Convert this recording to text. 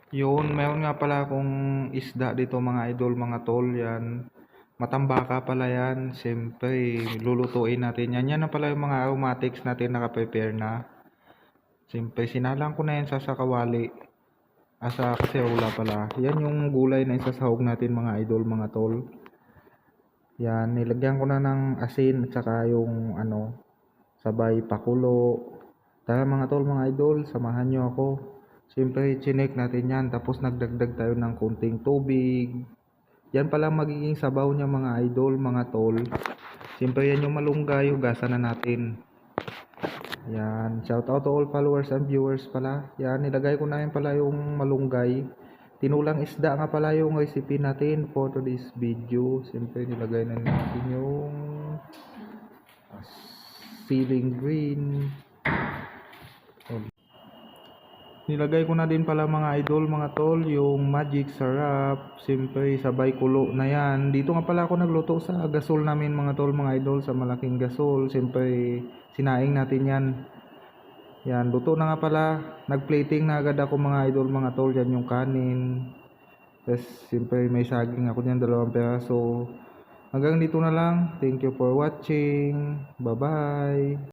Yun, meron nga pala akong isda dito mga idol, mga tol, yan. Matambaka pala yan. Siyempre, lulutuin natin yan. Yan na pala yung mga aromatics natin nakaprepare na. Siyempre, sinalang ko na yan sa kawali. Asa kaserola pala. Yan yung gulay na isasahog natin mga idol, mga tol. Yan, nilagyan ko na ng asin at saka yung sabay pakulo. Tara mga tol, mga idol, samahan nyo ako. Siyempre, chinek natin yan. Tapos nagdagdag tayo ng konting tubig. Yan pala magiging sabaw niya mga idol, mga tol. Siyempre yan yung malunggay, hugasan na natin. Yan, shout out to all followers and viewers pala. Yan, nilagay ko na yan pala yung malunggay. Tinulang isda nga pala yung recipe natin for today's video. Siyempre nilagay na natin yung ceiling green. Nilagay ko na din pala mga idol, mga tol, yung magic sarap. Siyempre, sabay kulo na yan. Dito nga pala ako nagluto sa gasol namin mga tol, mga idol, sa malaking gasol. Siyempre, sinaing natin yan. Yan, luto na nga pala. Nagplating na agad ako mga idol, mga tol. Yan yung kanin. Tapos, siyempre, may saging ako dyan, 2 peraso. Hanggang dito na lang. Thank you for watching. Bye-bye.